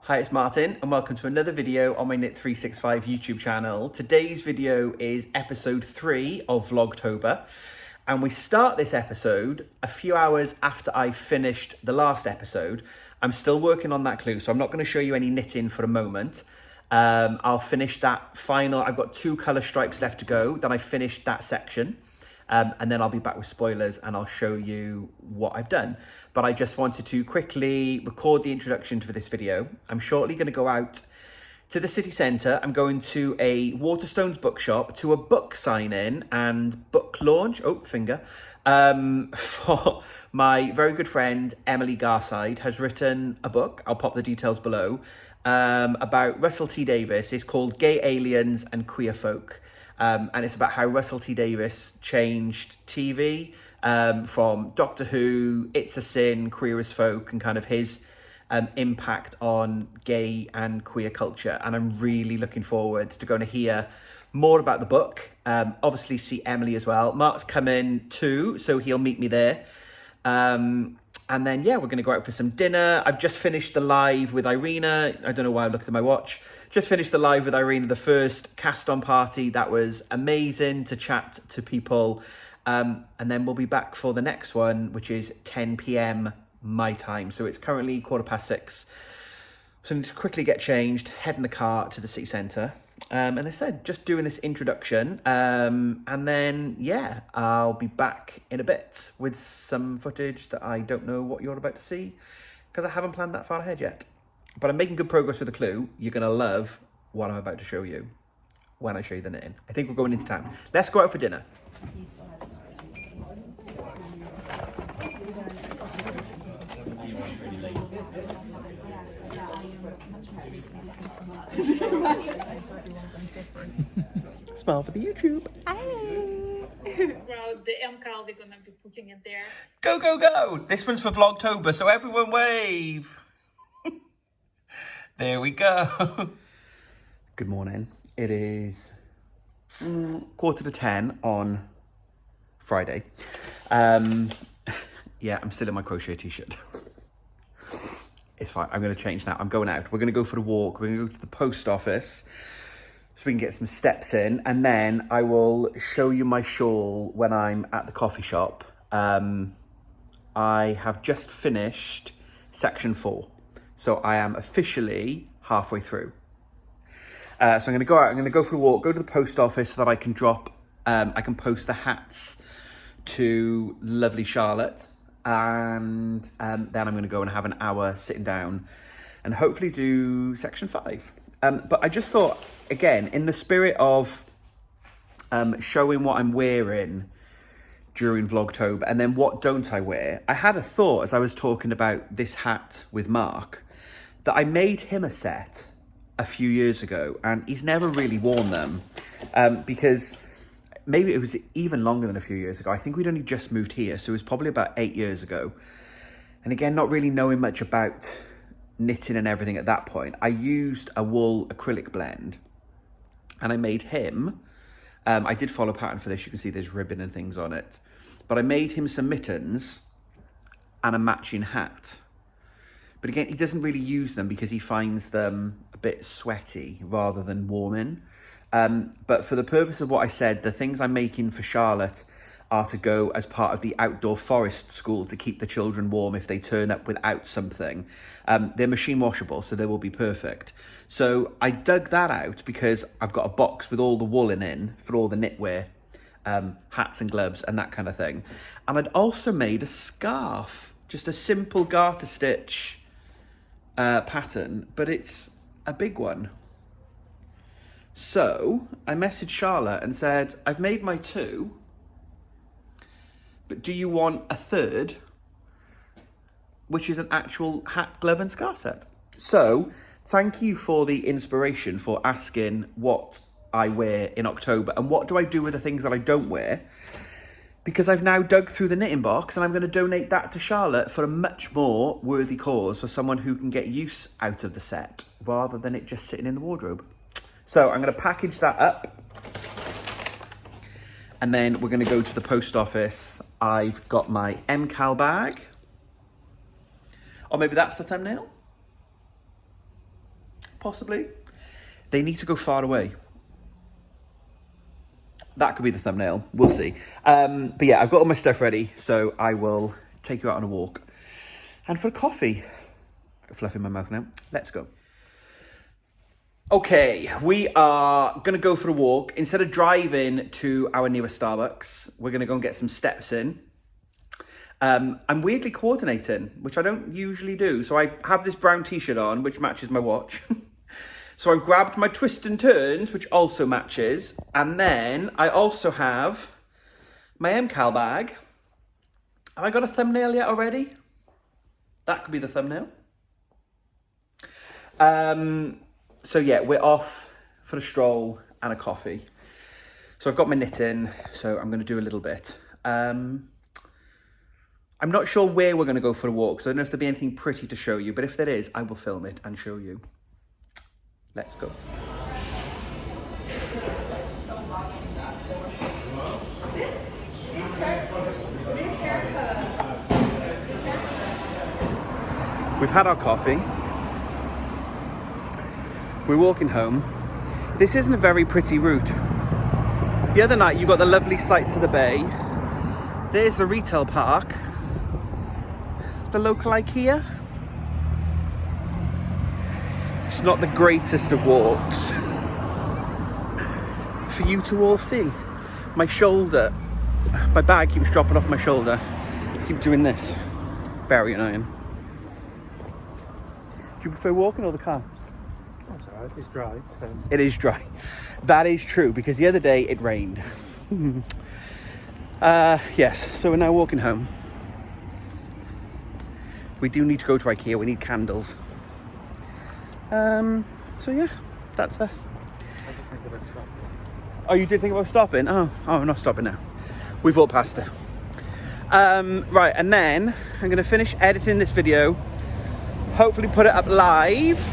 Hi, it's Martin and welcome to another video on my Knit365 YouTube channel. Today's video is episode 3 of Vlogtober, and we start this episode a few hours after I finished the last episode. I'm still working on that clue, so I'm not going to show you any knitting for a moment. I'll finish that final, I've got 2 colour stripes left to go, then I finished that section. And then I'll be back with spoilers and I'll show you what I've done. But I just wanted to quickly record the introduction for this video. I'm shortly going to go out to the city centre. I'm going to a Waterstones bookshop, to a book sign-in and book launch, for my very good friend Emily Garside has written a book, I'll pop the details below, about Russell T Davies. It's called Gay Aliens and Queer Folk. And it's about how Russell T Davies changed TV from Doctor Who, It's a Sin, Queer as Folk, and kind of his impact on gay and queer culture. And I'm really looking forward to going to hear more about the book. Obviously see Emily as well. Mark's coming too, so he'll meet me there. And then, yeah, we're going to go out for some dinner. I've just finished the live with Irina. I don't know why I looked at my watch. Just finished the live with Irina, the first cast-on party. That was amazing to chat to people. And then we'll be back for the next one, which is 10 p.m. my time. So it's currently 6:15. So I need to quickly get changed, head in the car to the city centre. And I said, just doing this introduction. And then, yeah, I'll be back in a bit with some footage that I don't know what you're about to see because I haven't planned that far ahead yet. But I'm making good progress with the clue. You're going to love what I'm about to show you when I show you the knitting. I think we're going into town. Let's go out for dinner. Smile for the YouTube. Well, the MKAL, we're gonna be putting it there. Go, go, go. This one's for Vlogtober, so everyone wave. There we go. Good morning. It is 9:45 on Friday. Yeah, I'm still in my crochet t-shirt. It's fine. I'm going to change now. I'm going out. We're going to go for a walk. We're going to go to the post office so we can get some steps in. And then I will show you my shawl when I'm at the coffee shop. I have just finished section 4. So I am officially halfway through. So I'm going to go out. I'm going to go for a walk, go to the post office so that I can drop, I can post the hats to lovely Charlotte. And then I'm going to go and have an hour sitting down and hopefully do section 5. But I just thought, again, in the spirit of showing what I'm wearing during Vlogtober and then what don't I wear, I had a thought as I was talking about this hat with Mark that I made him a set a few years ago and he's never really worn them because maybe it was even longer than a few years ago. I think we'd only just moved here, so it was probably about 8 years ago. And again, not really knowing much about knitting and everything at that point, I used a wool acrylic blend and I made him, I did follow pattern for this, you can see there's ribbon and things on it, but I made him some mittens and a matching hat. But again, he doesn't really use them because he finds them a bit sweaty rather than warming. But for the purpose of what I said, the things I'm making for Charlotte are to go as part of the outdoor forest school to keep the children warm if they turn up without something. They're machine washable, so they will be perfect. So I dug that out because I've got a box with all the woolen in for all the knitwear, hats and gloves and that kind of thing. And I'd also made a scarf, just a simple garter stitch pattern, but it's a big one. So I messaged Charlotte and said, I've made my 2, but do you want a 3rd, which is an actual hat, glove and scarf set? So thank you for the inspiration for asking what I wear in October and what do I do with the things that I don't wear, because I've now dug through the knitting box and I'm going to donate that to Charlotte for a much more worthy cause, for someone who can get use out of the set rather than it just sitting in the wardrobe. So I'm going to package that up and then we're going to go to the post office. I've got my MKAL bag. Or maybe that's the thumbnail. possibly. They need to go far away. That could be the thumbnail. We'll see. But yeah, I've got all my stuff ready, so I will take you out on a walk. And for a coffee. Fluff in my mouth now. Let's go. Okay, we are going to go for a walk. Instead of driving to our nearest Starbucks, we're going to go and get some steps in. I'm weirdly coordinating, which I don't usually do. So I have this brown t-shirt on, which matches my watch. So I've grabbed my twist and turns, which also matches. And then I also have my MKAL bag. Have I got a thumbnail yet already? That could be the thumbnail. So yeah, we're off for a stroll and a coffee. So I've got my knitting, so I'm going to do a little bit. I'm not sure where we're going to go for a walk, so I don't know if there'll be anything pretty to show you, but if there is, I will film it and show you. Let's go. We've had our coffee. We're walking home. This isn't a very pretty route. The other night you got the lovely sights of the bay. There's the retail park. The local IKEA. It's not the greatest of walks for you to all see. My shoulder, my bag keeps dropping off my shoulder. I keep doing this. Very annoying. Do you prefer walking or the car? That's all right, it's dry. So. It is dry. That is true, because the other day it rained. Yes, so we're now walking home. We do need to go to IKEA, we need candles. So yeah, that's us. I did think about stopping. Oh, you did think about stopping? Oh, I'm not stopping now. We've walked past it. Right, and then I'm going to finish editing this video, hopefully put it up live,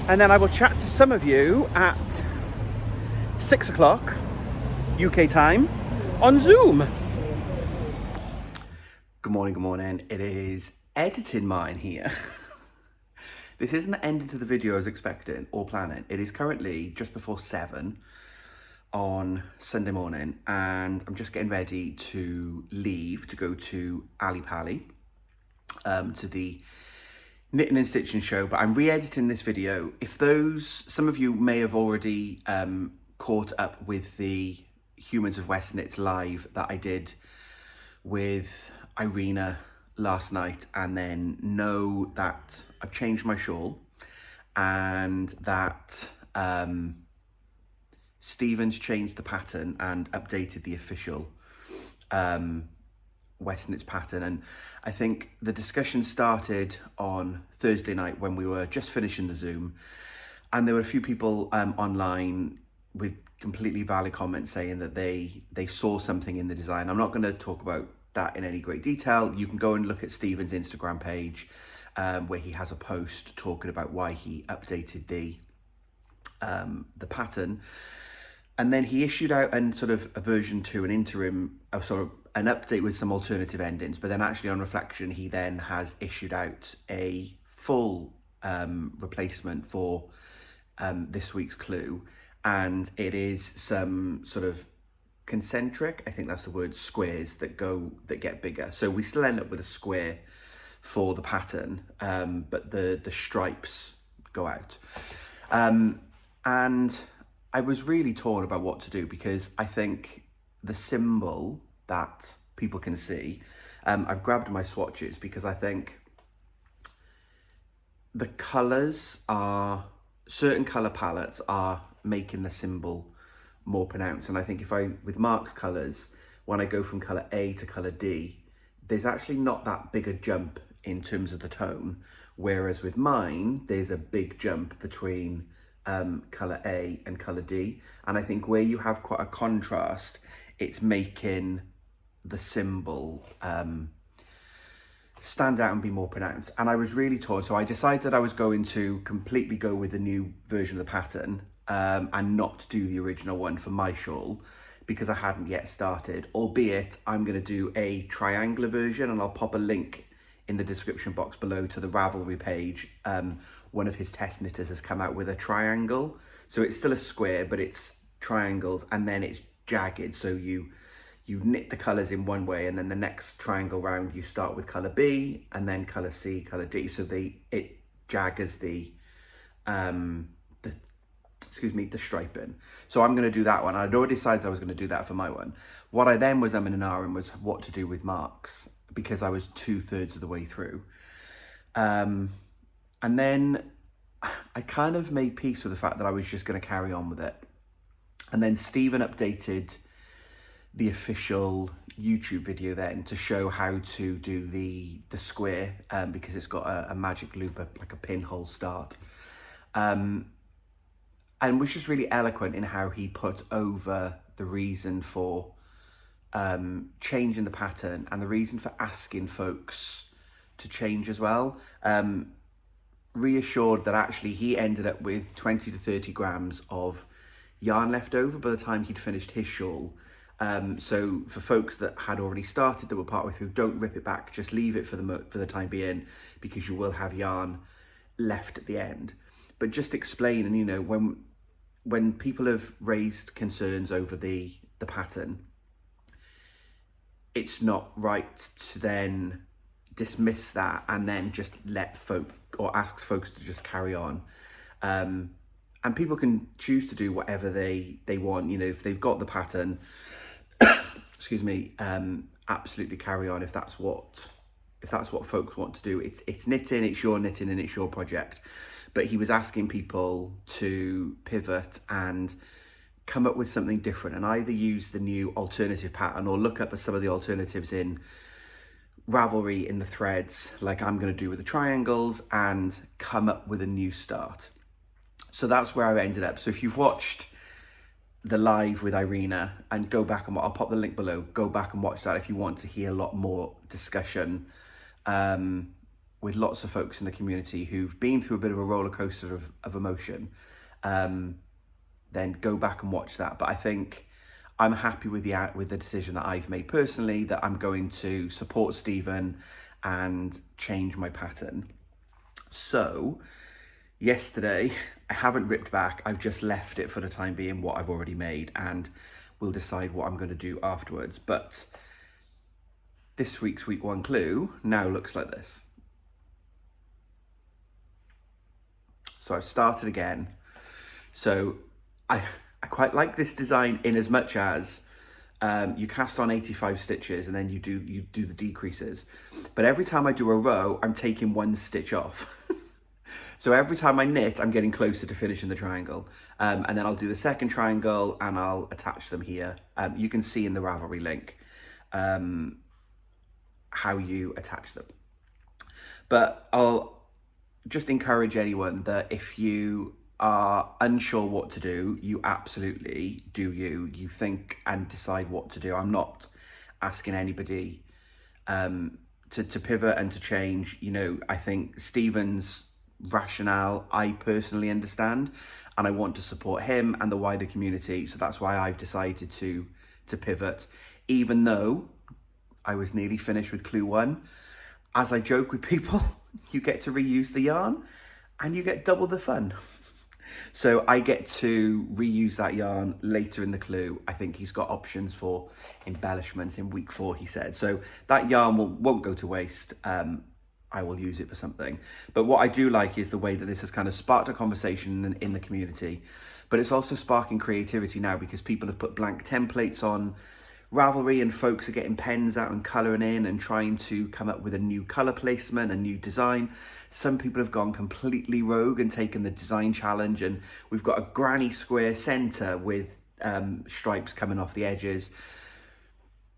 and then I will chat to some of you at 6 o'clock UK time on Zoom. Good morning, good morning. It is editing mine here. This isn't the end of the video I was expecting or planning. It is currently just before 7 on Sunday morning, and I'm just getting ready to leave to go to Ali Pali, to the knitting and stitching show. But I'm re-editing this video. If some of you may have already caught up with the Humans of Westknits live that I did with Irina last night, and then know that I've changed my shawl and that Stephen's changed the pattern and updated the official Westknits pattern. And I think the discussion started on Thursday night when we were just finishing the Zoom, and there were a few people online with completely valid comments saying that they saw something in the design. I'm not going to talk about that in any great detail. You can go and look at Stephen's Instagram page, where he has a post talking about why he updated the pattern. And then he issued out sort of a version 2, an interim, sort of an update with some alternative endings. But then actually on reflection, he then has issued out a full replacement for this week's clue. And it is some sort of concentric, I think that's the word, squares that get bigger. So we still end up with a square for the pattern, but the stripes go out. And I was really torn about what to do, because I think the symbol that people can see, I've grabbed my swatches because I think the colours certain colour palettes are making the symbol more pronounced. And I think with Mark's colours, when I go from colour A to colour D, there's actually not that big a jump in terms of the tone. Whereas with mine, there's a big jump between colour A and colour D. And I think where you have quite a contrast, it's making the symbol stand out and be more pronounced. And I was really torn. So I decided that I was going to completely go with the new version of the pattern, and not do the original one for my shawl, because I hadn't yet started, albeit I'm going to do a triangular version, and I'll pop a link in the description box below to the Ravelry page, one of his test knitters has come out with a triangle. So it's still a square, but it's triangles, and then it's jagged. So you knit the colours in one way, and then the next triangle round you start with colour B, and then colour C, colour D. So it jaggers the striping. So I'm going to do that one. I'd already decided I was going to do that for my one. What I then was umming and ahhing was what to do with marks, because I was 2/3 of the way through. And then I kind of made peace with the fact that I was just going to carry on with it. And then Stephen updated the official YouTube video then to show how to do the square, because it's got a magic loop, like a pinhole start. And was just really eloquent in how he put over the reason for changing the pattern and the reason for asking folks to change as well. Reassured that actually he ended up with 20 to 30 grams of yarn left over by the time he'd finished his shawl. So for folks that had already started, that were partway through, don't rip it back, just leave it for the time being, because you will have yarn left at the end. But just explain, and you know, when people have raised concerns over the pattern, it's not right to then dismiss that and then just let folk, or ask folks to just carry on. And people can choose to do whatever they want. You know, if they've got the pattern, excuse me, absolutely carry on if that's what folks want to do. It's knitting, it's your knitting, and it's your project. But he was asking people to pivot and come up with something different, and either use the new alternative pattern or look up at some of the alternatives in Ravelry in the threads, like I'm going to do with the triangles, and come up with a new start. So that's where I ended up. So if you've watched the live with Irina, and go back and I'll pop the link below, go back and watch that if you want to hear a lot more discussion with lots of folks in the community who've been through a bit of a roller coaster of emotion. Then go back and watch that. But I think I'm happy with the decision that I've made personally, that I'm going to support Stephen and change my pattern. So yesterday, I haven't ripped back, I've just left it for the time being, what I've already made, and we'll decide what I'm going to do afterwards. But this week's week one clue now looks like this. So I've started again. So I quite like this design in as much as you cast on 85 stitches and then you do the decreases. But every time I do a row, I'm taking one stitch off. So every time I knit, I'm getting closer to finishing the triangle. And then I'll do the second triangle and I'll attach them here. You can see in the Ravelry link how you attach them. But I'll just encourage anyone that if you are unsure what to do, you absolutely do you think and decide what to do. I'm not asking anybody to pivot and to change. You know, I think Stephen's rationale I personally understand, and I want to support him and the wider community. So that's why I've decided to pivot, even though I was nearly finished with clue one. As I joke with people, you get to reuse the yarn and you get double the fun. So I get to reuse that yarn later in the clue. I think he's got options for embellishments in week 4, he said. So that yarn won't go to waste. I will use it for something. But what I do like is the way that this has kind of sparked a conversation in the community. But it's also sparking creativity now, because people have put blank templates on Ravelry and folks are getting pens out and colouring in and trying to come up with a new colour placement, a new design. Some people have gone completely rogue and taken the design challenge, and we've got a granny square centre with stripes coming off the edges.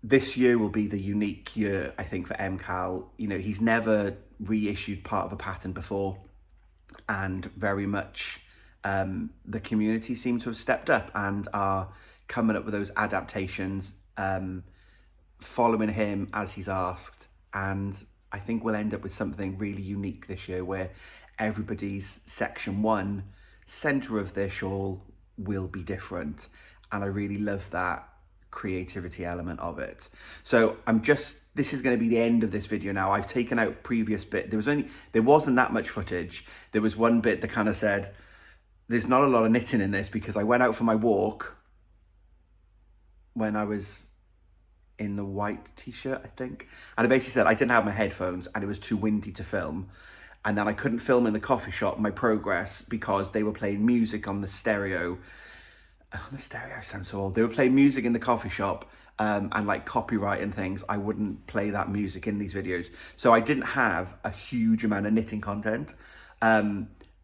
This year will be the unique year, I think, for MKAL. You know, he's never reissued part of a pattern before, and very much the community seem to have stepped up and are coming up with those adaptations, following him as he's asked. And I think we'll end up with something really unique this year, where everybody's section 1 centre of their shawl will be different. And I really love that creativity element of it. So I'm just this is going to be the end of this video now. I've taken out previous bit. There wasn't that much footage. There was one bit that kind of said, there's not a lot of knitting in this because I went out for my walk when I was in the white t-shirt, I think. And I basically said I didn't have my headphones and it was too windy to film. And then I couldn't film in the coffee shop my progress because they were playing music on the stereo. Oh, the stereo sounds so old. They were playing music in the coffee shop and like copyright and things. I wouldn't play that music in these videos. So I didn't have a huge amount of knitting content.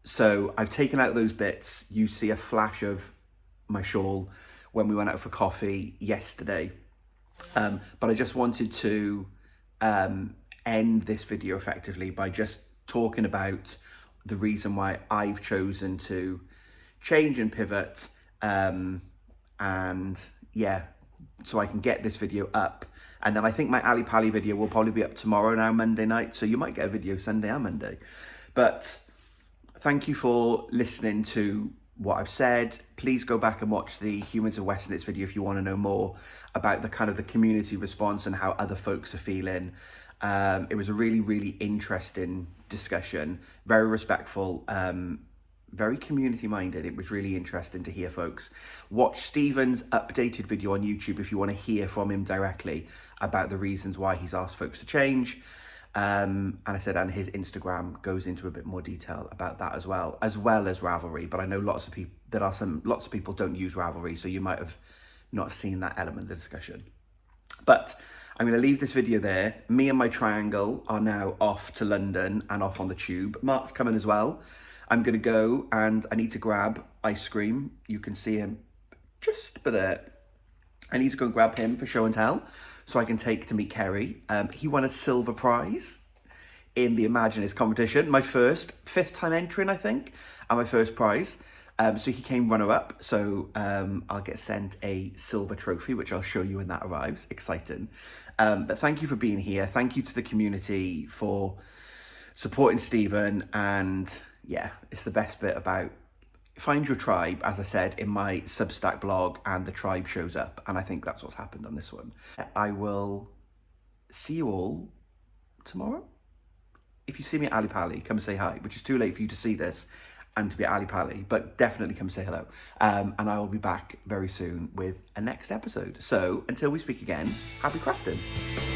So I've taken out those bits. You see a flash of my shawl when we went out for coffee yesterday. But I just wanted to end this video effectively by just talking about the reason why I've chosen to change and pivot. And yeah, so I can get this video up. And then I think my Ali Pali video will probably be up tomorrow now, Monday night. So you might get a video Sunday and Monday. But thank you for listening to what I've said. Please go back and watch the Humans of Westknits video if you want to know more about the kind of the community response and how other folks are feeling. It was a really, really interesting discussion, very respectful, very community minded. It was really interesting to hear folks. Watch Stephen's updated video on YouTube if you want to hear from him directly about the reasons why he's asked folks to change. And I said, and his Instagram goes into a bit more detail about that as well as Ravelry. But I know lots of people don't use Ravelry, so you might have not seen that element of the discussion. But I'm going to leave this video there. Me and my triangle are now off to London and off on the tube. Mark's coming as well. I'm going to go and I need to grab ice cream. You can see him just by there. I need to go and grab him for show and tell so I can take to meet Kerry. He won a silver prize in the Imaginist competition. My fifth time entering, I think, and my first prize. So he came runner-up. So I'll get sent a silver trophy, which I'll show you when that arrives. Exciting. But thank you for being here. Thank you to the community for supporting Stephen. And yeah, it's the best bit about find your tribe, as I said in my Substack blog, and the tribe shows up. And I think that's what's happened on this one. I will see you all tomorrow. If you see me at Ali Pali, come and say hi, which is too late for you to see this and to be at Ali Pali, but definitely come say hello. And I will be back very soon with a next episode. So until we speak again, happy crafting.